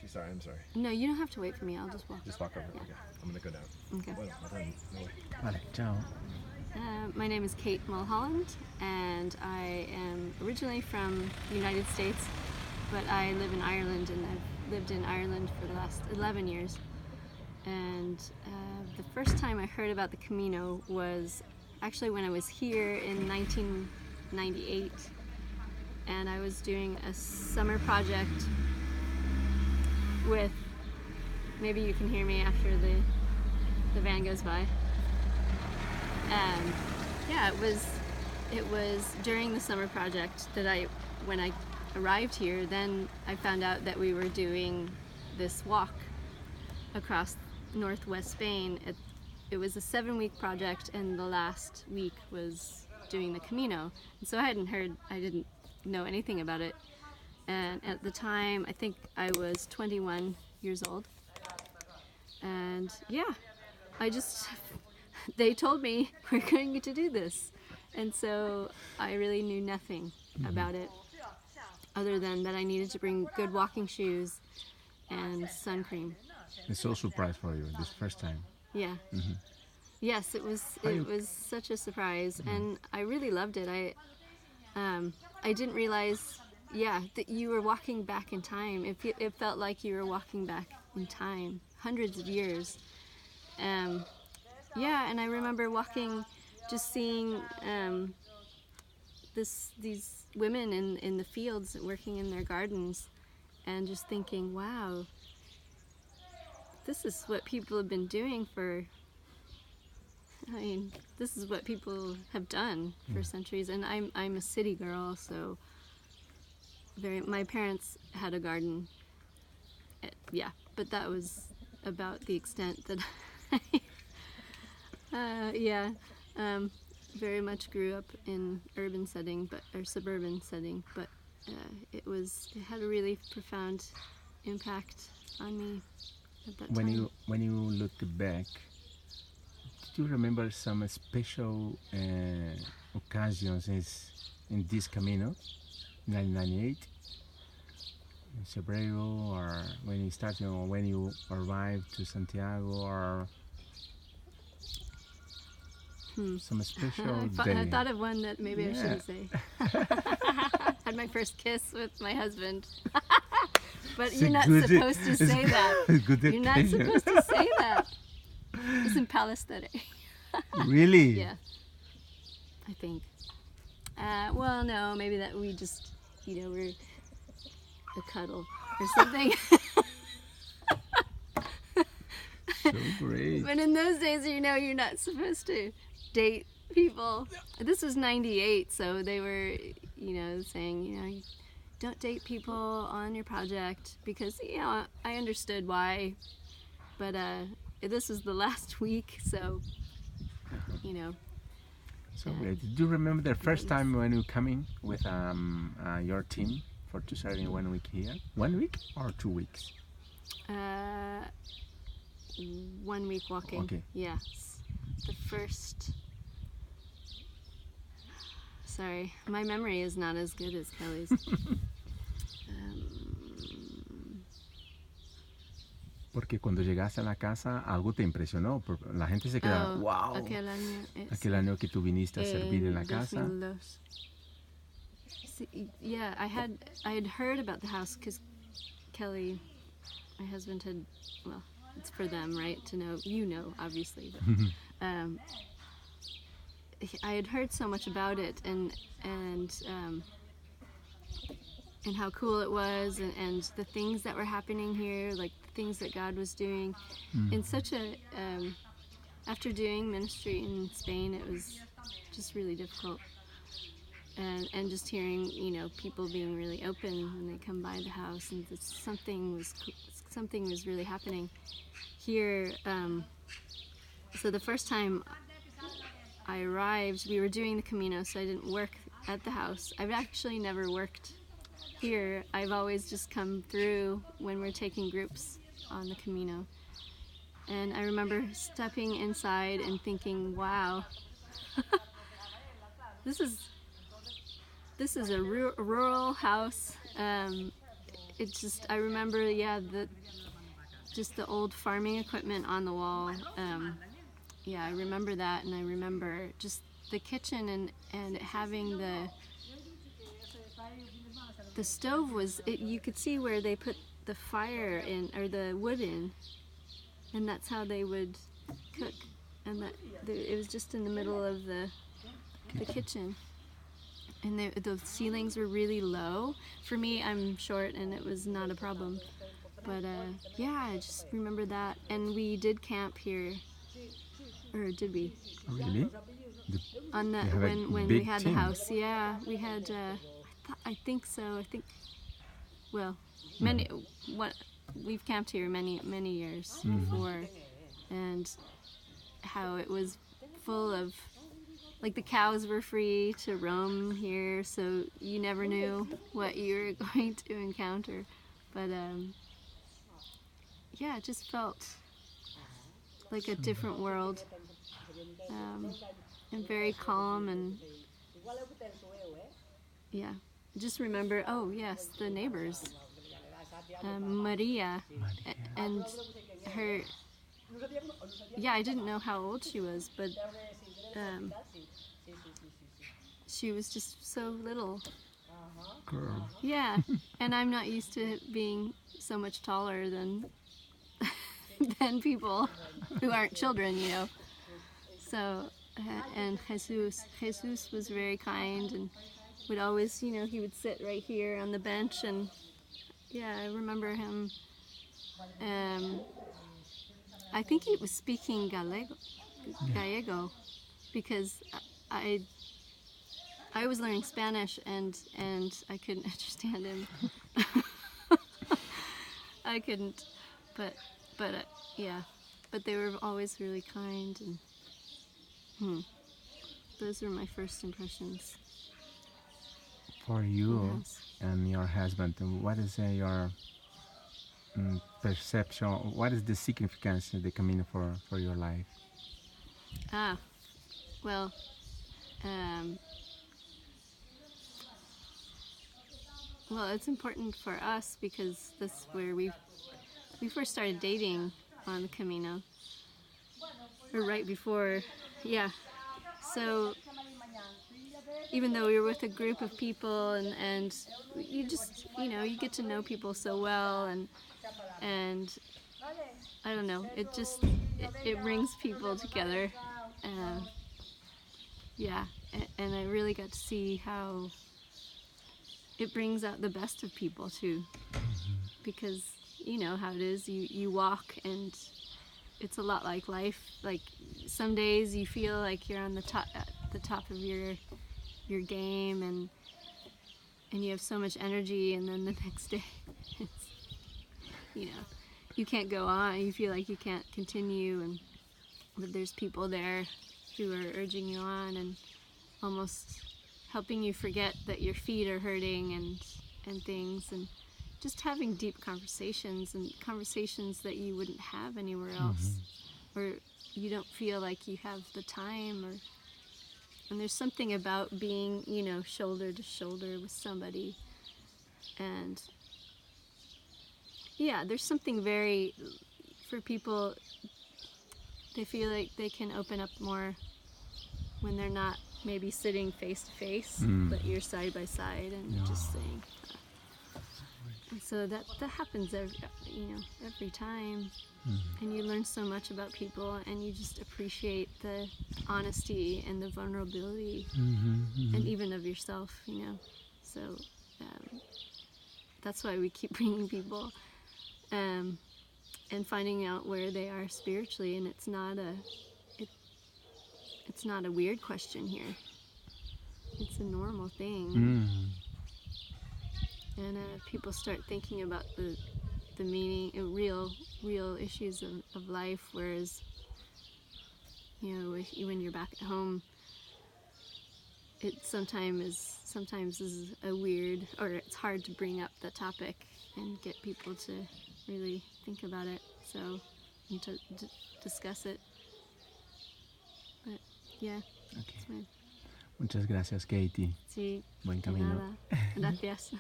Sorry, I'm sorry. No, you don't have to wait for me. I'll just walk. Just walk over. Yeah. Okay. I'm gonna go down. Okay. Bueno, no way. Vale, chao. My name is Kate Mulholland, and I am originally from the United States, but I live in Ireland, and I've lived in Ireland for the last 11 years. And the first time I heard about the Camino was actually when I was here in 1998, and I was doing a summer project with, maybe you can hear me after the van goes by. And yeah, it was during the summer project that when I arrived here, then I found out that we were doing this walk across northwest Spain. It was a 7-week project, and the last week was doing the Camino. And so I didn't know anything about it. And at the time, I think I was 21 years old. And yeah, they told me we're going to do this. And so I really knew nothing about it, other than that I needed to bring good walking shoes and sun cream. It's so surprise for you this first time. Yeah. Mm-hmm. Yes, it was such a surprise, and I really loved it. I didn't realize, that you were walking back in time. It felt like you were walking back in time, hundreds of years. And I remember walking, just seeing these women in the fields working in their gardens, and just thinking, wow, this is what people have been doing this is what people have done for centuries. And I'm a city girl, so my parents had a garden. But that was about the extent that very much grew up in urban setting, or suburban setting, but it had a really profound impact on me at that time. When you look back, do you remember some special occasions in this Camino, 1998, in Febrero, or when you started, or when you arrived to Santiago, or some special day? I thought of one that maybe I shouldn't say. Had my first kiss with my husband. But you're not supposed to say that. You're not supposed to say that. It's in Palestina. Really? Yeah, I think. Well, no, maybe that we just, we're a cuddle or something. So great. But in those days, you're not supposed to date people. This was 98, so they were, saying, don't date people on your project, because, I understood why, but this was the last week, so, So great. Do you remember the first time when you coming with your team to starting 1 week here? 1 week or 2 weeks? 1 week walking. Okay. Yes. The first... Sorry, my memory is not as good as Kelly's. Porque cuando llegaste a la casa algo te impresionó. La gente se queda, wow. Aquel año que tú viniste a servir en la casa. Yeah, I had heard about the house because Kelly, my husband, it's for them, right, to know, obviously. But, I had heard so much about it, and how cool it was, and the things that were happening here, like the things that God was doing. In such a, after doing ministry in Spain, it was just really difficult. And just hearing, people being really open when they come by the house, and something was really happening here. So the first time I arrived, we were doing the Camino, so I didn't work at the house. I've actually never worked here. I've always just come through when we're taking groups on the Camino. And I remember stepping inside and thinking, wow, this is a rural house. it's just, I remember, yeah, just the old farming equipment on the wall. Yeah, I remember that, and I remember just the kitchen and having the stove was, you could see where they put the fire in, or the wood in, and that's how they would cook. And it was just in the middle of the kitchen. And the ceilings were really low. For me, I'm short, and it was not a problem. But yeah, I just remember that. And we did camp here, or did we? Really? On the You have a when big we had team. the house, yeah, we had. I think so. I think. Well, many. What we've camped here many years before, and how it was full of, like, the cows were free to roam here, so you never knew what you were going to encounter. But yeah, it just felt like a different world, and very calm, and yeah. Just remember, oh yes, the neighbors, Maria, and her. Yeah, I didn't know how old she was, but she was just so little. Girl. Yeah, and I'm not used to being so much taller than than people who aren't children, you know. So, and Jesus was very kind, and would always, you know, he would sit right here on the bench, and yeah, I remember him. I think he was speaking Gallego, because I was learning Spanish, and I couldn't understand him. I couldn't, but yeah, but they were always really kind, and those were my first impressions. For you Yes. and your husband, what is your perception? What is the significance of the Camino for your life? Well, well, it's important for us because that's where we first started dating on the Camino, or right before, yeah. So even though we were with a group of people, and you just, you know, you get to know people so well, and I don't know, it just it brings people together. Yeah, and I really got to see how it brings out the best of people too, because you know how it is, you walk, and it's a lot like life. Like, some days you feel like you're on the top of your game, and you have so much energy, and then the next day it's, you know, you can't go on, you feel like you can't continue, but there's people there who are urging you on, and almost helping you forget that your feet are hurting, and things, and just having deep conversations, and conversations that you wouldn't have anywhere else, or you don't feel like you have the time, and there's something about being, you know, shoulder to shoulder with somebody, and yeah, there's something very, for people, they feel like they can open up more when they're not maybe sitting face to face, but you're side by side, and just saying. And so that happens every time, and you learn so much about people, and you just appreciate the honesty and the vulnerability, and even of yourself, you know. So that's why we keep bringing people, and finding out where they are spiritually, and it's not a weird question here. It's a normal thing. And people start thinking about the meaning, real issues of life, whereas, you know, when you're back at home, it sometimes is a weird, or it's hard to bring up the topic and get people to really think about it, so, and to discuss it. But yeah, Okay. that's my, Muchas gracias, Katie. sí, Buen de camino. nada. Gracias.